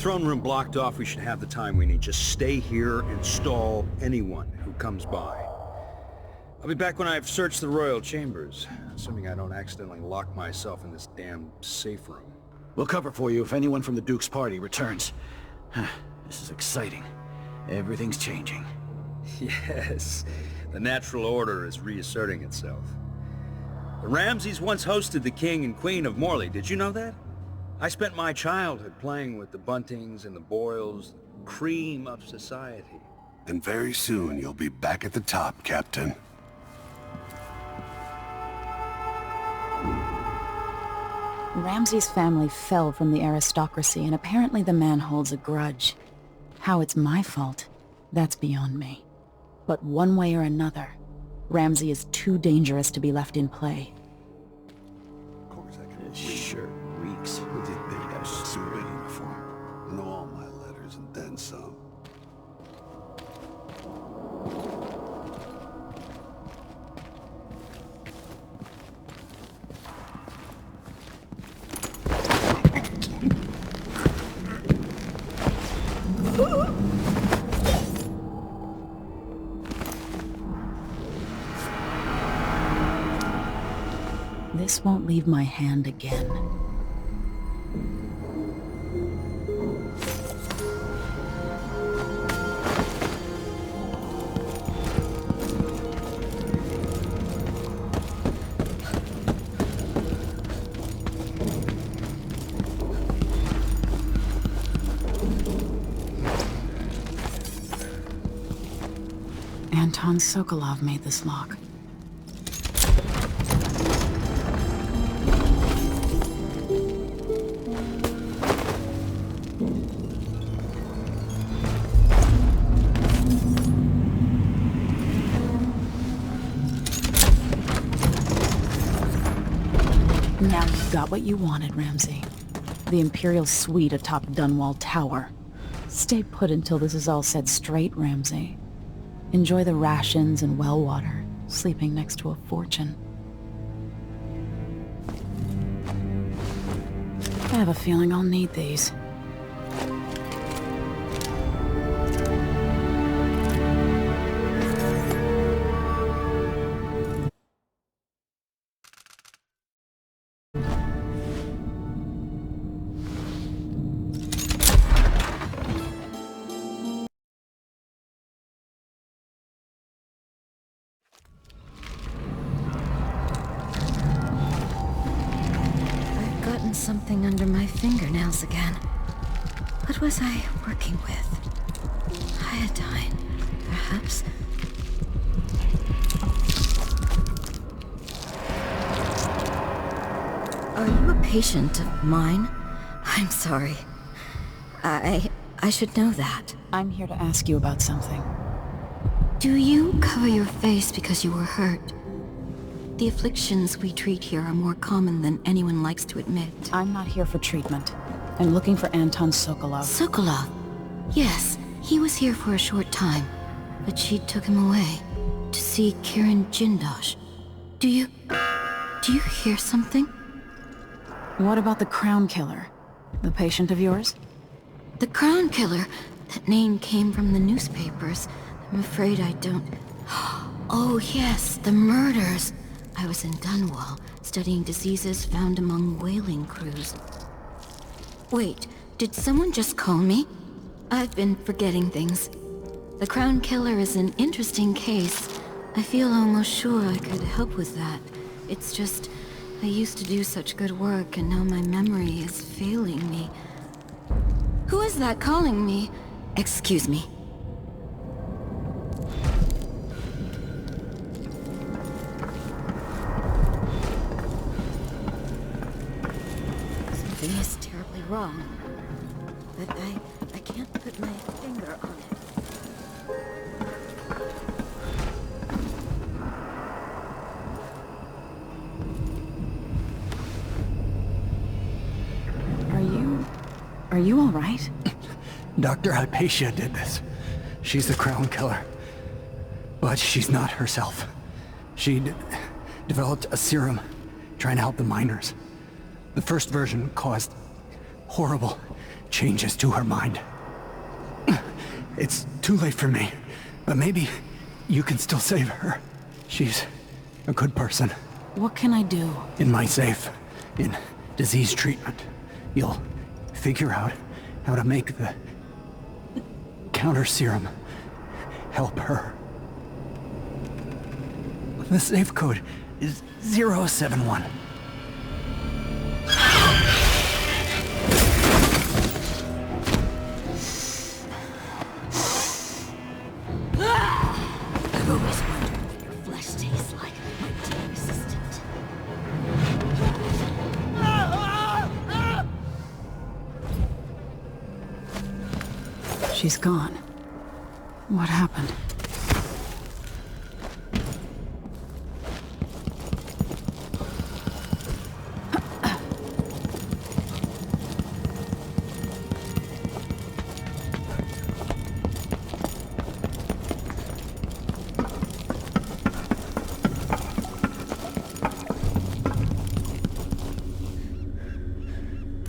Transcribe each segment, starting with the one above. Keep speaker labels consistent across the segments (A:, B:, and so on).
A: throne room blocked off, we should have the time we need. Just stay here and stall anyone who comes by. I'll be back when I've searched the royal chambers, assuming I don't accidentally lock myself in this damn safe room.
B: We'll cover for you if anyone from the Duke's party returns. This is exciting. Everything's changing.
A: Yes, the natural order is reasserting itself. The Ramseys once hosted the King and Queen of Morley, did you know that? I spent my childhood playing with the Buntings and the Boyles, cream of society.
C: And very soon you'll be back at the top, Captain.
D: Ramsey's family fell from the aristocracy, and apparently the man holds a grudge. How it's my fault, that's beyond me. But one way or another, Ramsey is too dangerous to be left in play.
C: Of course I can.
B: This shirt reeks.
C: What do you think? I was stupid uniform. Know all my letters and then some.
D: This won't leave my hand again. Anton Sokolov made this lock. Now you got what you wanted, Ramsey. The Imperial suite atop Dunwall Tower. Stay put until this is all set straight, Ramsey. Enjoy the rations and well water, sleeping next to a fortune. I have a feeling I'll need these.
E: Something under my fingernails again. What was I working with? Iodine, perhaps? Are you a patient of mine? I'm sorry. I should know that.
D: I'm here to ask you about something.
E: Do you cover your face because you were hurt? The afflictions we treat here are more common than anyone likes to admit.
D: I'm not here for treatment. I'm looking for Anton Sokolov.
E: Sokolov? Yes, he was here for a short time, but she took him away to see Kirin Jindosh. Do you hear something?
D: What about the Crown Killer? The patient of yours?
E: The Crown Killer? That name came from the newspapers. I'm afraid I don't... Oh yes, the murders. I was in Dunwall, studying diseases found among whaling crews. Wait, did someone just call me? I've been forgetting things. The Crown Killer is an interesting case. I feel almost sure I could help with that. It's just, I used to do such good work and now my memory is failing me. Who is that calling me? Excuse me. Something is terribly wrong, but I can't put my finger on it.
D: Are you all right?
F: Dr. Hypatia did this. She's the Crown Killer. But she's not herself. She developed a serum trying to help the miners. The first version caused horrible changes to her mind. It's too late for me, but maybe you can still save her. She's a good person.
D: What can I do?
F: In my safe, in disease treatment, you'll figure out how to make the counter serum help her. The safe code is 071.
E: I've always wondered what your flesh tastes like, my dear assistant.
D: She's gone. What happened?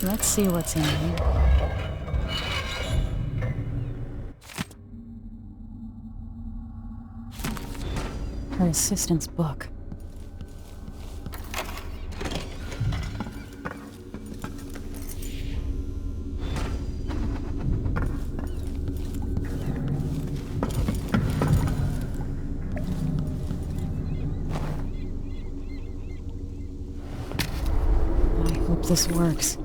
D: Let's see what's in here. Her assistant's book. I hope this works.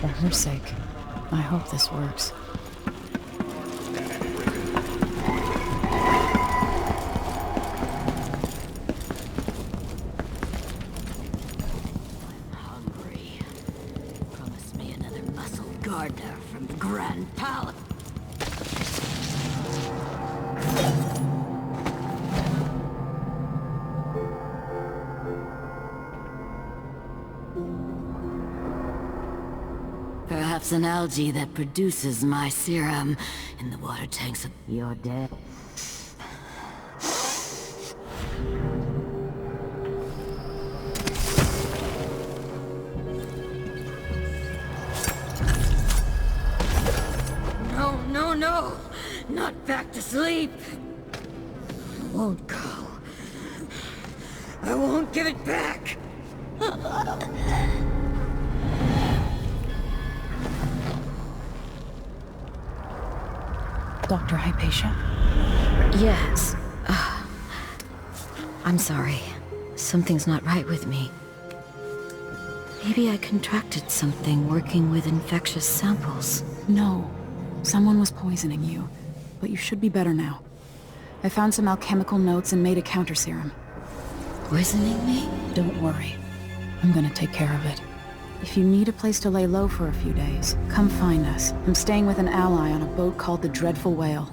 D: For her sake, I hope this works.
E: Hungry. Promise me another muscle gardener from the Grand Palace. Perhaps an algae that produces my serum in the water tanks of your dead. No, no, no! Not back to sleep! I won't go. I won't give it back!
D: Dr. Hypatia?
E: Yes. I'm sorry. Something's not right with me. Maybe I contracted something working with infectious samples.
D: No. Someone was poisoning you. But you should be better now. I found some alchemical notes and made a counter serum.
E: Poisoning me?
D: Don't worry. I'm gonna take care of it. If you need a place to lay low for a few days, come find us. I'm staying with an ally on a boat called the Dreadful Whale.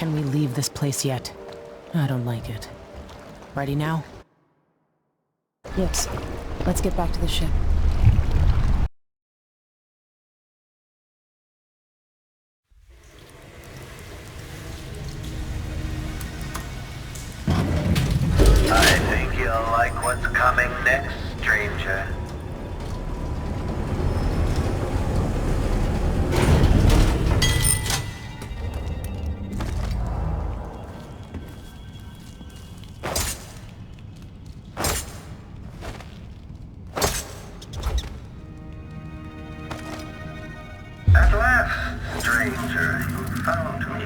G: can we leave this place yet? I don't like it. Ready now?
D: Yes. Let's get back to the ship.
H: I think you'll like what's coming next, stranger. At last, stranger, you found me.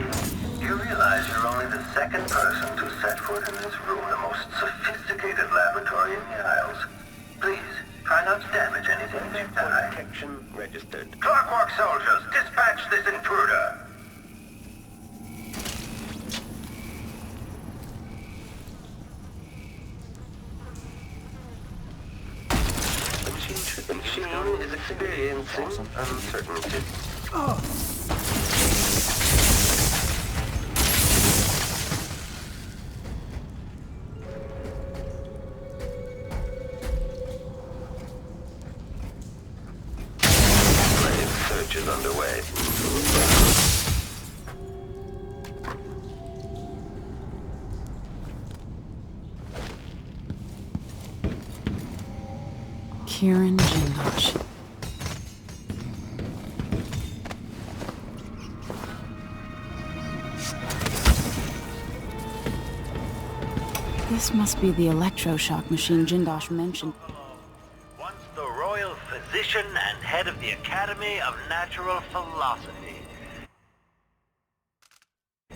H: You realize you're only the second person to set foot in this room, the most sophisticated laboratory in the Isles. Please, try not to damage anything as you die. Protection registered. Clockwork soldiers, dispatch this intruder! The machine is experiencing uncertainty. Search is underway.
D: Kirin Jindosh. This must be the electroshock machine Jindosh mentioned.
H: Once the royal physician and head of the Academy of Natural Philosophy.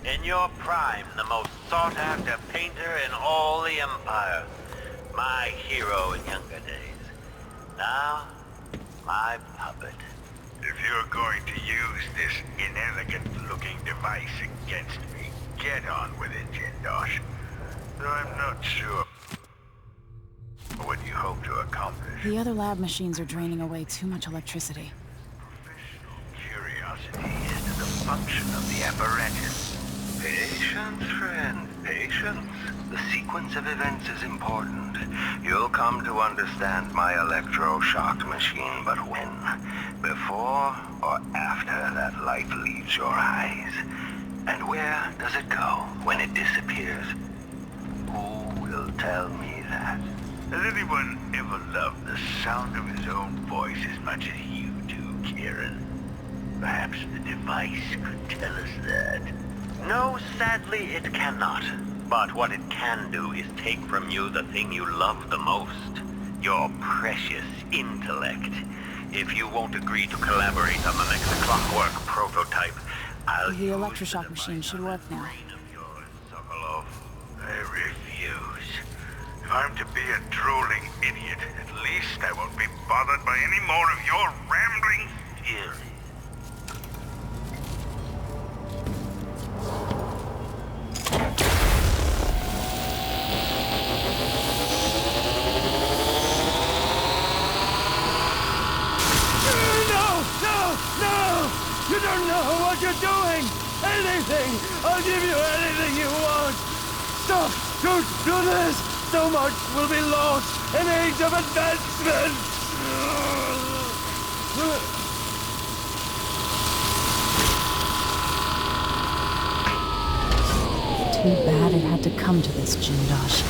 H: In your prime, the most sought-after painter in all the Empire. My hero in younger days. Now, my puppet.
I: If you're going to use this inelegant-looking device against me, get on with it, Jindosh. Though I'm not sure what you hope to accomplish.
D: The other lab machines are draining away too much electricity.
I: Professional curiosity is to the function of the apparatus.
H: Patience, friend, patience. The sequence of events is important. You'll come to understand my electroshock machine, but when? Before or after that light leaves your eyes? And where does it go when it disappears? Who will tell me that?
I: Has anyone ever loved the sound of his own voice as much as you do, Kirin? Perhaps the device could tell us that.
H: No, sadly, it cannot. But what it can do is take from you the thing you love the most. Your precious intellect. If you won't agree to collaborate on the next clockwork prototype, I'll
D: The electroshock machine should work now.
I: I refuse. If I'm to be a drooling idiot, at least I won't be bothered by any more of your rambling theories.
J: You don't know what you're doing! Anything! I'll give you anything you want! Stop! Don't do this! So much will be lost! An age of advancement!
D: Too bad it had to come to this, Jindosh.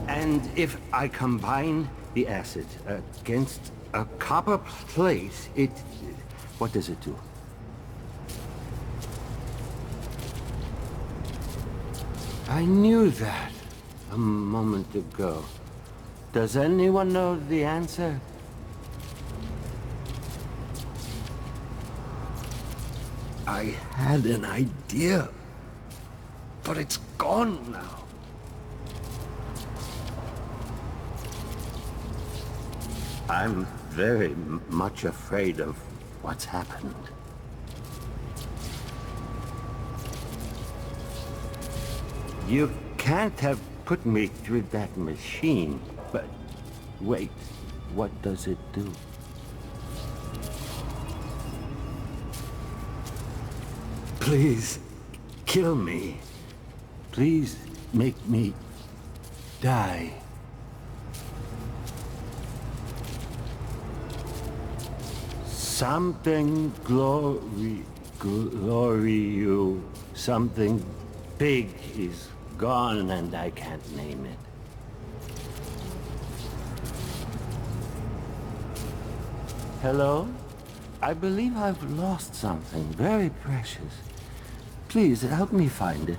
K: And if I combine the acid against a copper plate, what does it do? I knew that a moment ago. Does anyone know the answer? I had an idea, but it's gone now. I'm very much afraid of what's happened. You can't have put me through that machine, but wait, what does it do? Please, kill me. Please make me die. Something glory you. Something big is gone and I can't name it. Hello? I believe I've lost something very precious. Please help me find it.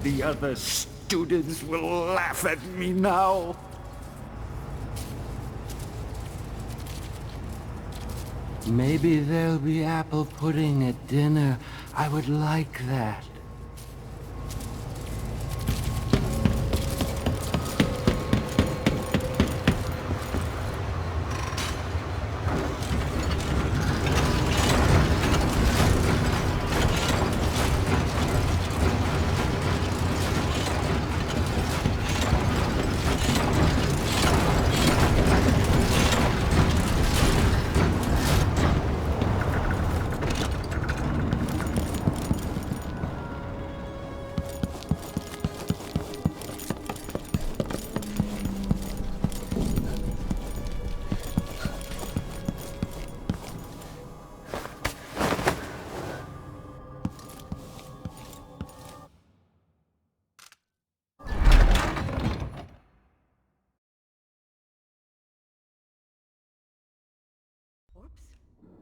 B: The other students will laugh at me now.
K: Maybe there'll be apple pudding at dinner. I would like that.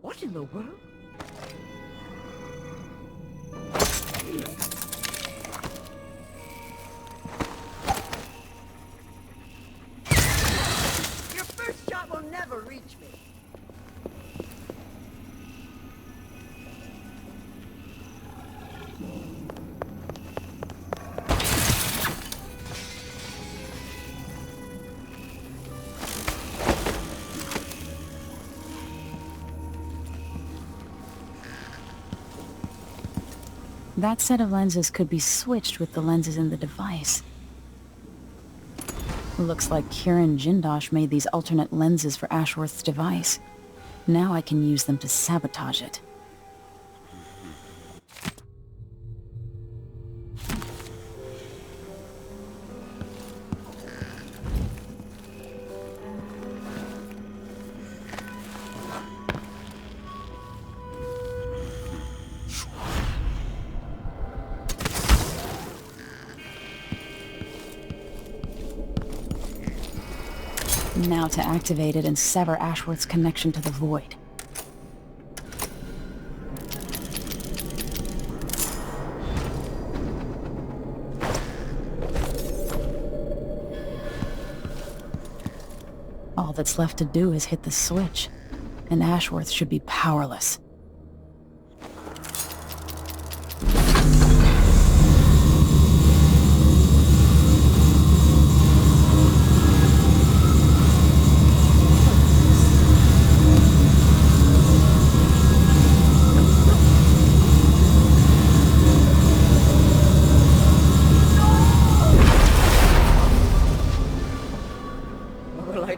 L: What in the world? Your first shot will never reach me.
D: That set of lenses could be switched with the lenses in the device. Looks like Kirin Jindosh made these alternate lenses for Ashworth's device. Now I can use them to sabotage it. Now to activate it and sever Ashworth's connection to the void. All that's left to do is hit the switch, and Ashworth should be powerless.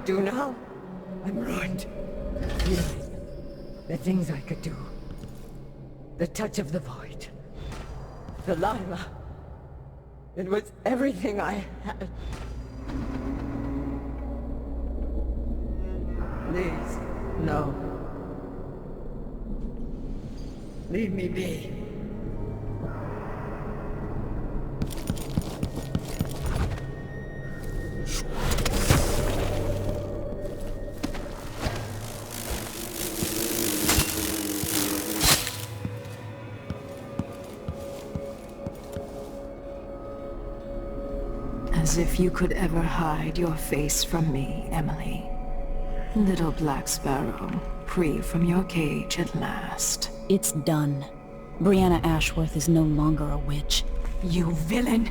L: Do now? I'm ruined. Feeling the things I could do. The touch of the void. Delilah. It was everything I had. Please, no. Leave me be.
M: As if you could ever hide your face from me, Emily. Little Black Sparrow, free from your cage at last.
D: It's done. Breanna Ashworth is no longer a witch.
M: You villain!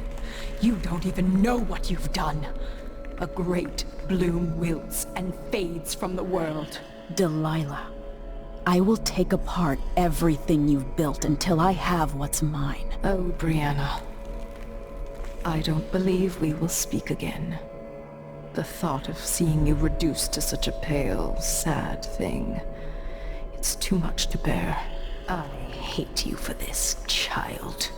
M: You don't even know what you've done. A great bloom wilts and fades from the world.
D: Delilah, I will take apart everything you've built until I have what's mine.
M: Oh, Breanna. I don't believe we will speak again. The thought of seeing you reduced to such a pale, sad thing It's too much to bear. I hate you for this, child.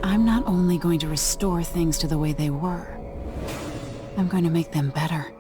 D: I'm not only going to restore things to the way they were, I'm going to make them better.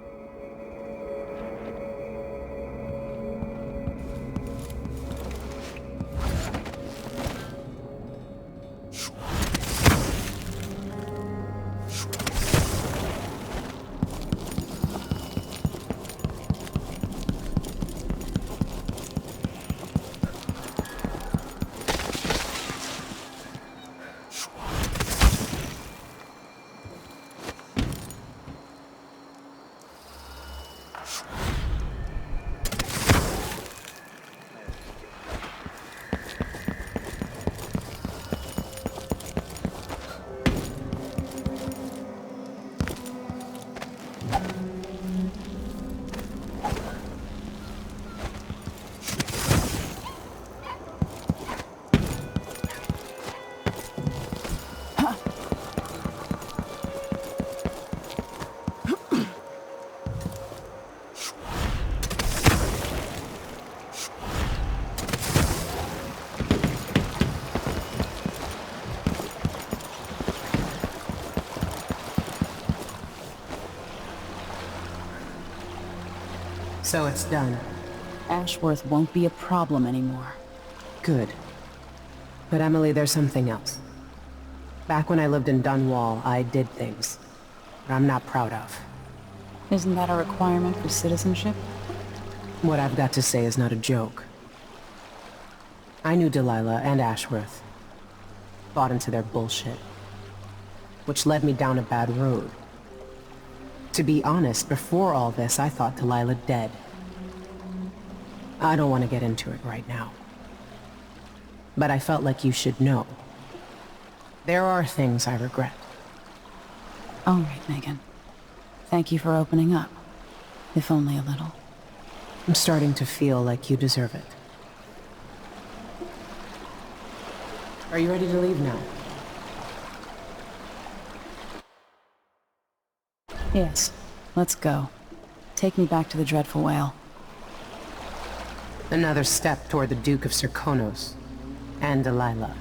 G: So it's done.
D: Ashworth won't be a problem anymore.
G: Good. But Emily, there's something else. Back when I lived in Dunwall, I did things that I'm not proud of.
D: Isn't that a requirement for citizenship?
G: What I've got to say is not a joke. I knew Delilah and Ashworth. Bought into their bullshit. Which led me down a bad road. To be honest, before all this, I thought Delilah dead. I don't want to get into it right now. But I felt like you should know. There are things I regret.
D: All right, Megan. Thank you for opening up. If only a little.
G: I'm starting to feel like you deserve it. Are you ready to leave now?
D: Yes. Let's go. Take me back to the Dreadful Whale.
G: Another step toward the Duke of Serkonos and Delilah.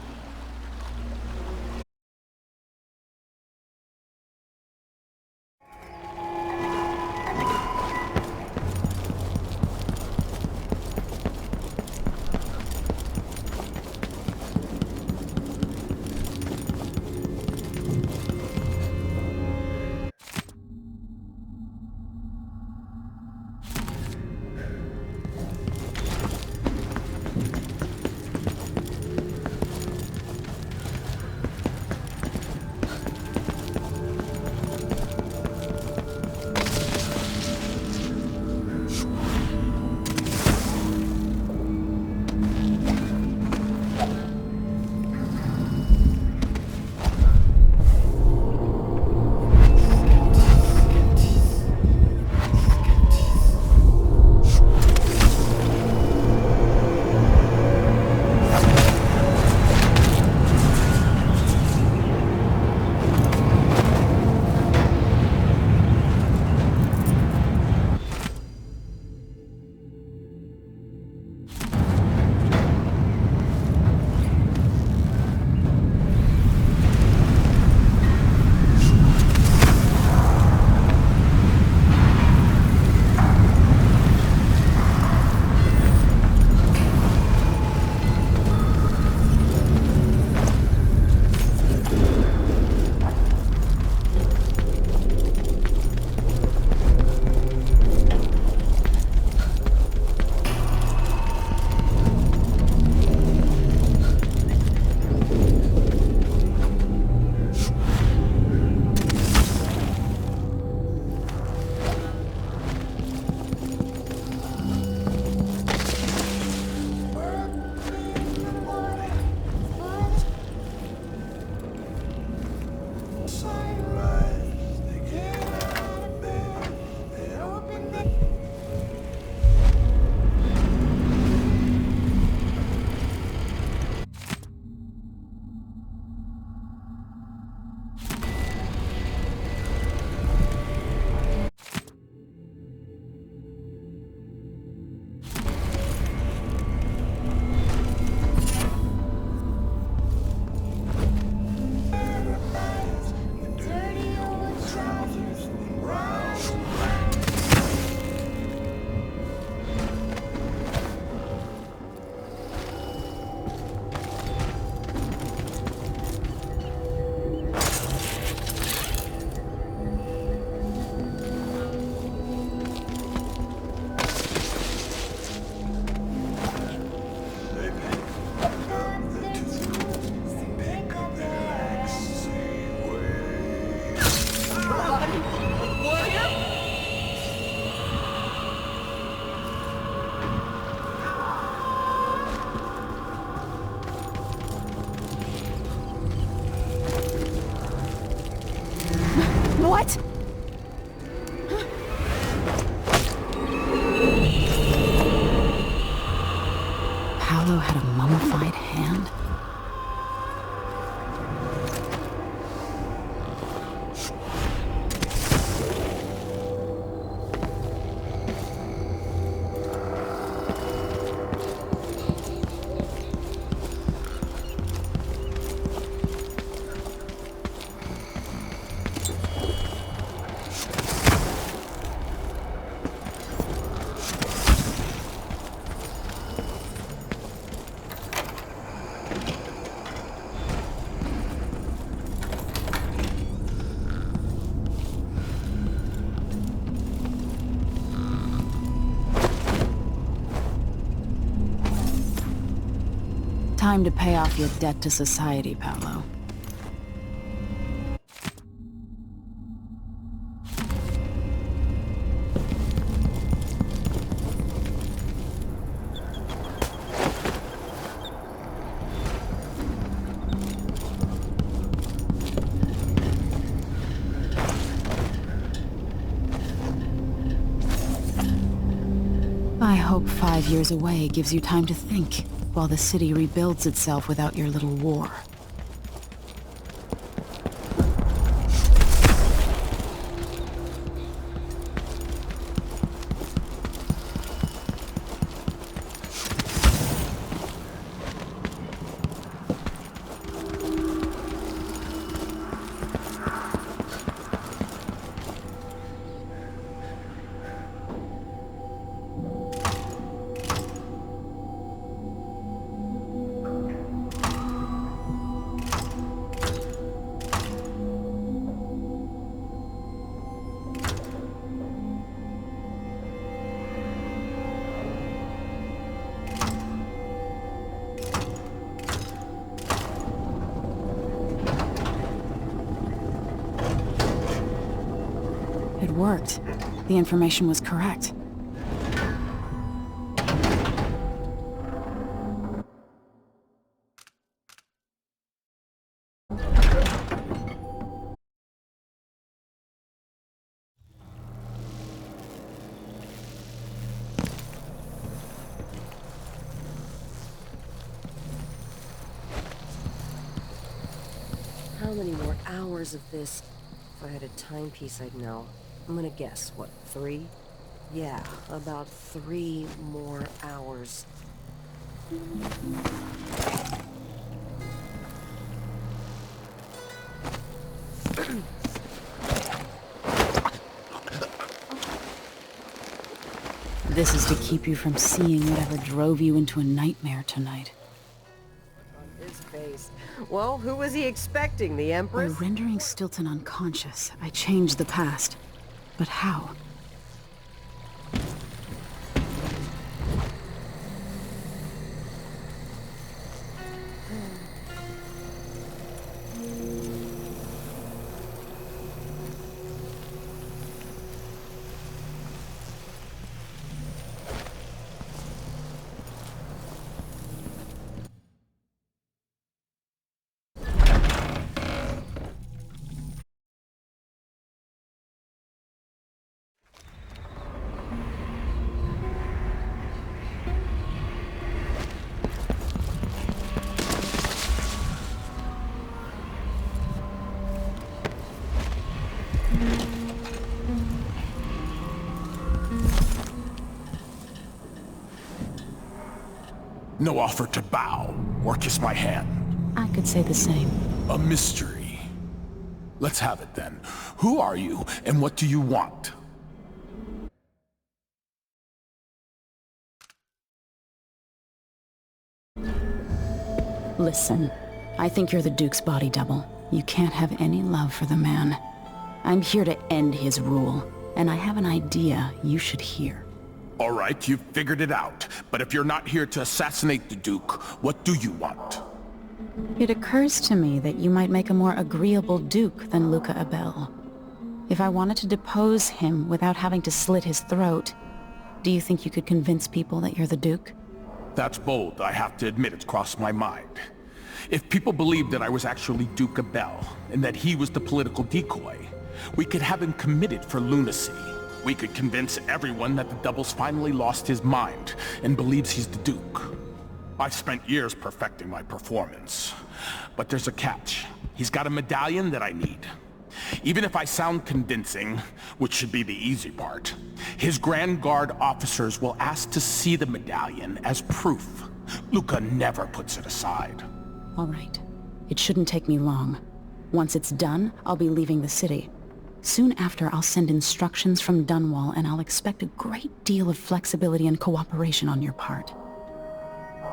D: What? Paolo had a mummified hand? Time to pay off your debt to society, Paolo. I hope 5 years away gives you time to think, while the city rebuilds itself without your little war. It worked. The information was correct.
N: How many more hours of this? If I had a timepiece, I'd know. I'm gonna guess, what, 3? Yeah, about 3 more hours.
D: This is to keep you from seeing whatever drove you into a nightmare tonight.
N: On his face. Well, who was he expecting, the Empress?
D: By rendering Stilton unconscious, I changed the past. But how?
O: No offer to bow or kiss my hand.
D: I could say the same.
O: A mystery. Let's have it then. Who are you, and what do you want?
D: Listen, I think you're the Duke's body double. You can't have any love for the man. I'm here to end his rule, and I have an idea you should hear.
O: All right, you've figured it out. But if you're not here to assassinate the Duke, what do you want?
D: It occurs to me that you might make a more agreeable Duke than Luca Abele. If I wanted to depose him without having to slit his throat, do you think you could convince people that you're the Duke?
O: That's bold, I have to admit it's crossed my mind. If people believed that I was actually Duke Abele, and that he was the political decoy, We could have him committed for lunacy. We could convince everyone that the Double's finally lost his mind and believes he's the Duke. I've spent years perfecting my performance. But there's a catch. He's got a medallion that I need. Even if I sound convincing, which should be the easy part, his Grand Guard officers will ask to see the medallion as proof. Luca never puts it aside.
D: All right. It shouldn't take me long. Once it's done, I'll be leaving the city. Soon after, I'll send instructions from Dunwall, and I'll expect a great deal of flexibility and cooperation on your part.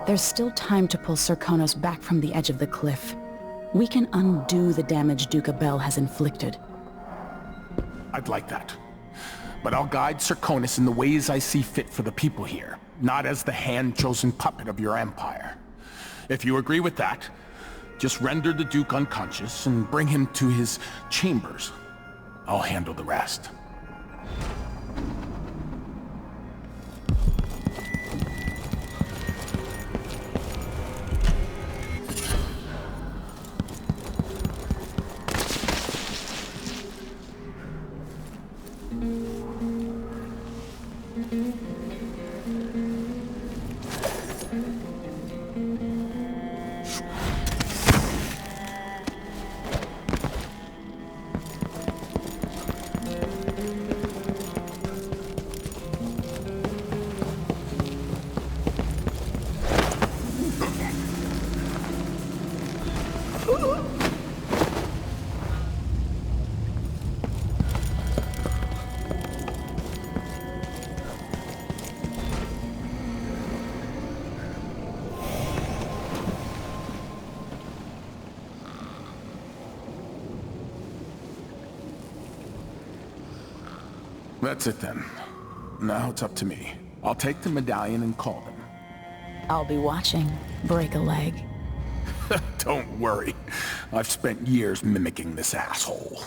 D: There's still time to pull Serkonos back from the edge of the cliff. We can undo the damage Duke Abele has inflicted.
O: I'd like that. But I'll guide Serkonos in the ways I see fit for the people here, not as the hand-chosen puppet of your empire. If you agree with that, just render the Duke unconscious and bring him to his chambers. I'll handle the rest. That's it then. Now it's up to me. I'll take the medallion and call them.
D: I'll be watching. Break a leg.
O: Don't worry. I've spent years mimicking this asshole.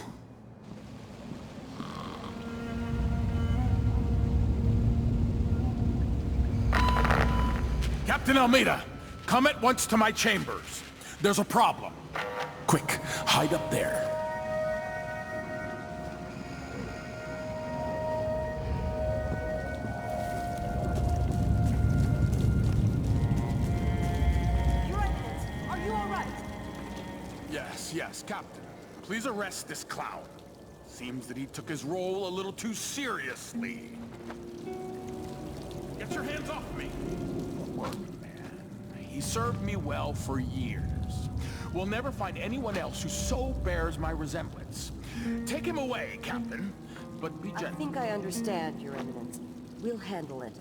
O: Captain Almeida, come at once to my chambers. There's a problem. Quick, hide up there. Yes, Captain. Please arrest this clown. Seems that he took his role a little too seriously. Get your hands off me! Workman. He served me well for years. We'll never find anyone else who so bears my resemblance. Take him away, Captain, but be gentle.
N: I think I understand, Your Eminence. We'll handle it.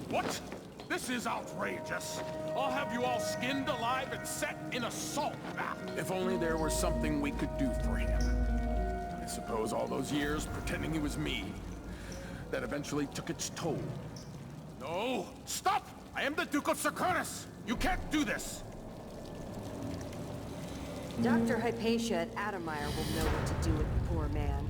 O: What? This is outrageous. I'll have you all skinned alive and set in a salt bath. If only there was something we could do for him. I suppose all those years pretending he was me, that eventually took its toll. No! Stop! I am the Duke of Serkonos! You can't do this!
N: Dr. Hypatia at Adamire will know what to do with the poor man.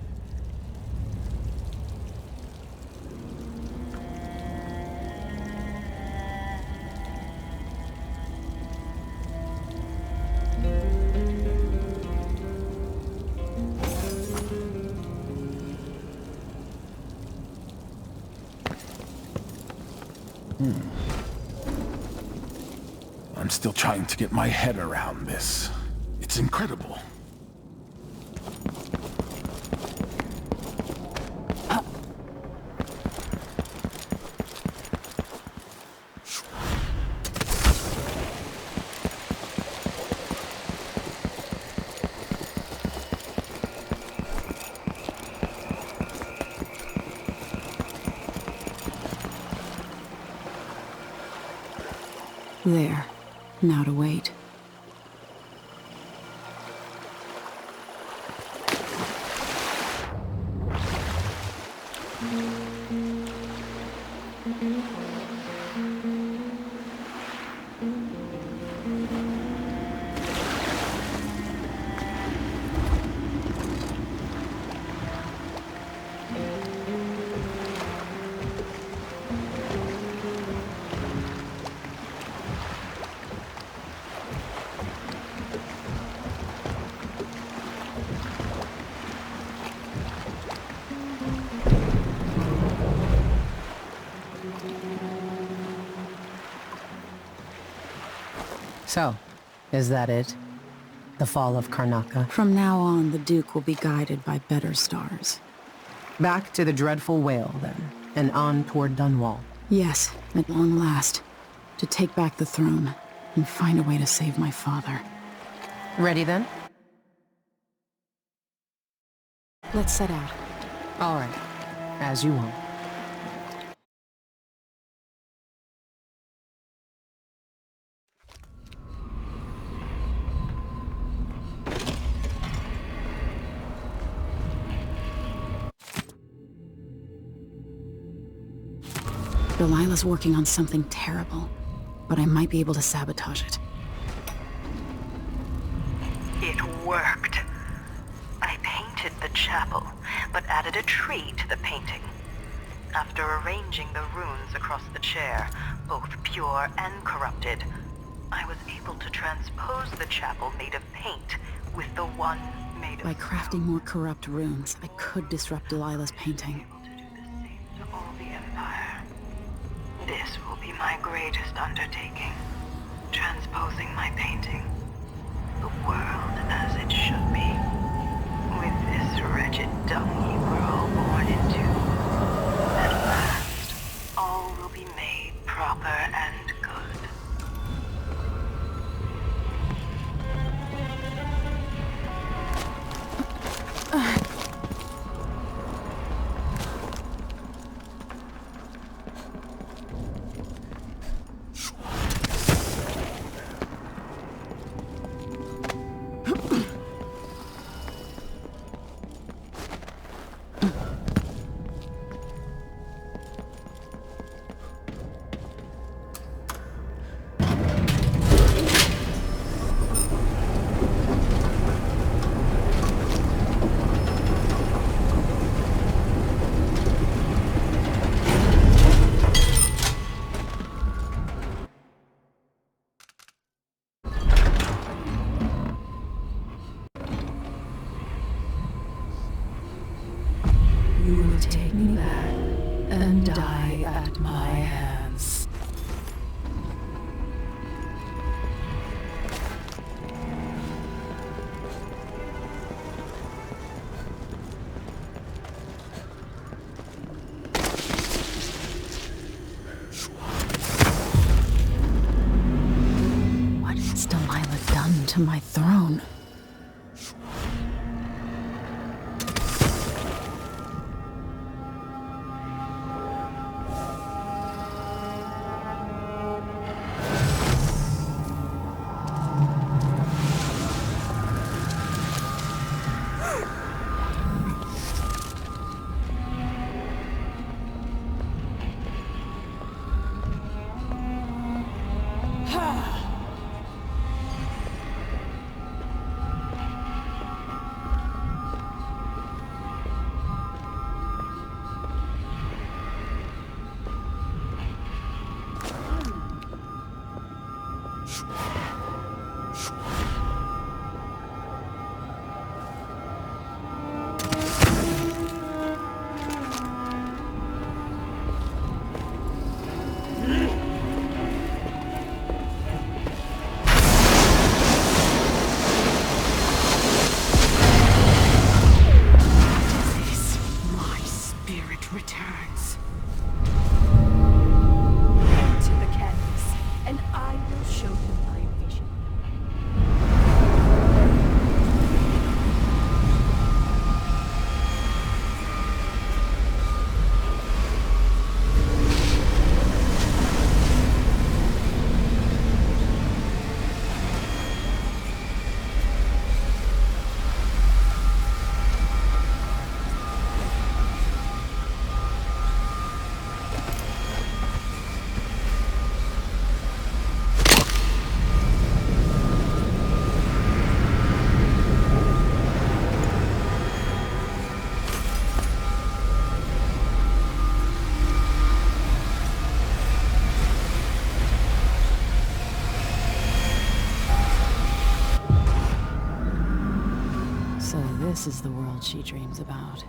O: I'm still trying to get my head around this. It's incredible.
D: There. Now to wait.
G: So, is that it? The fall of Karnaca?
D: From now on, the Duke will be guided by better stars.
G: Back to the dreadful whale, then, and on toward Dunwall.
D: Yes, at long last. To take back the throne, and find a way to save my father.
G: Ready, then?
D: Let's set out.
G: All right. As you want.
D: Delilah's working on something terrible, but I might be able to sabotage it.
P: It worked. I painted the chapel, but added a tree to the painting. After arranging the runes across the chair, both pure and corrupted, I was able to transpose the chapel made of paint with the one made of...
D: By crafting more corrupt runes, I could disrupt Delilah's painting.
P: To all the Empire. This will be my greatest undertaking. Transposing my painting. The world as it should be. With this wretched dung heap we're all born into. At last, all will be made proper and good.
M: You will take me back and die at my hands.
D: What has Delilah done to my throne? So this is the world she dreams about.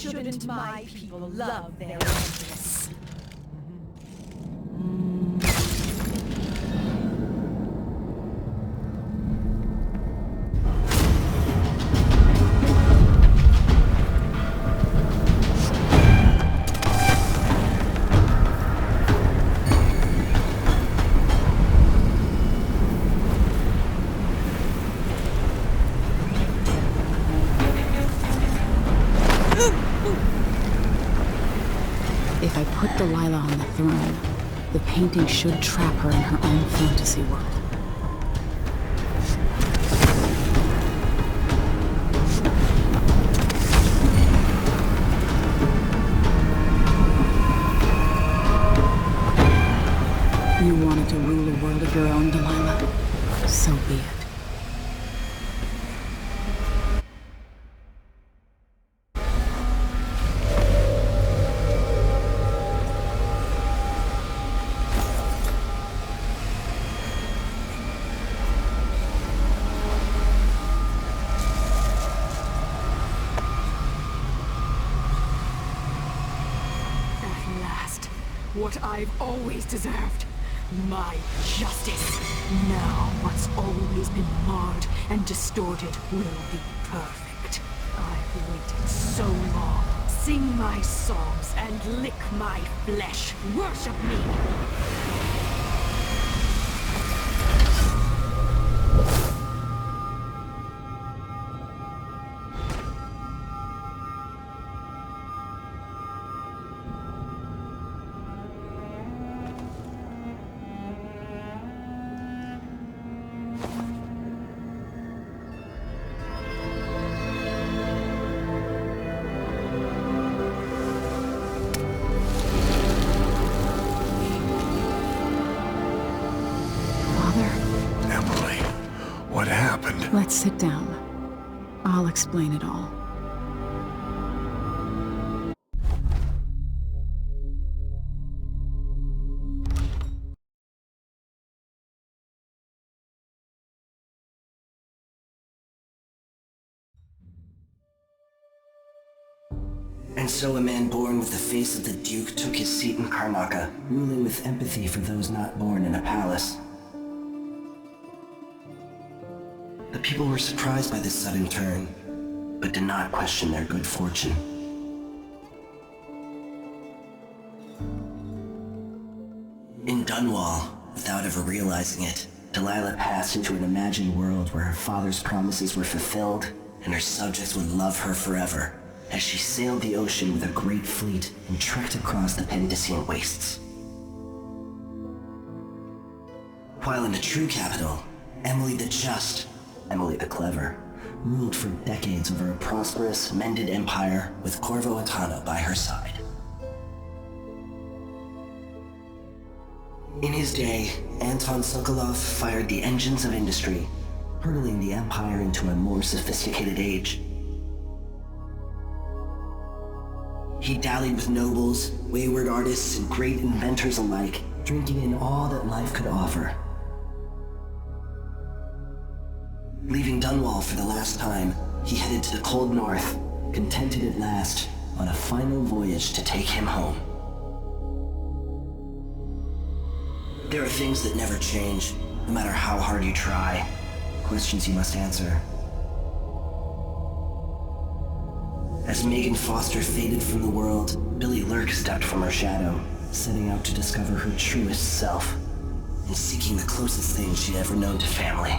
L: Shouldn't my people love their Empress?
D: If I put Delilah on the throne, the painting should trap her in her own fantasy world. You wanted to rule a world of your own, Delilah? So be it.
M: What I've always deserved. My justice. Now what's always been marred and distorted will be perfect. I've waited so long. Sing my songs and lick my flesh. Worship me.
C: What happened?
D: Let's sit down. I'll explain it all.
Q: And so a man born with the face of the Duke took his seat in Karnaca, ruling with empathy for those not born in a palace. The people were surprised by this sudden turn, but did not question their good fortune. In Dunwall, without ever realizing it, Delilah passed into an imagined world where her father's promises were fulfilled and her subjects would love her forever, as she sailed the ocean with a great fleet and trekked across the Pendician wastes. While in the true capital, Emily the Just, Emily the Clever, ruled for decades over a prosperous, mended empire with Corvo Attano by her side. In his day, Anton Sokolov fired the engines of industry, hurtling the empire into a more sophisticated age. He dallied with nobles, wayward artists, and great inventors alike, drinking in all that life could offer. Leaving Dunwall for the last time, he headed to the cold north, contented at last, on a final voyage to take him home. There are things that never change, no matter how hard you try. Questions you must answer. As Megan Foster faded from the world, Billy Lurk stepped from her shadow, setting out to discover her truest self, and seeking the closest thing she'd ever known to family.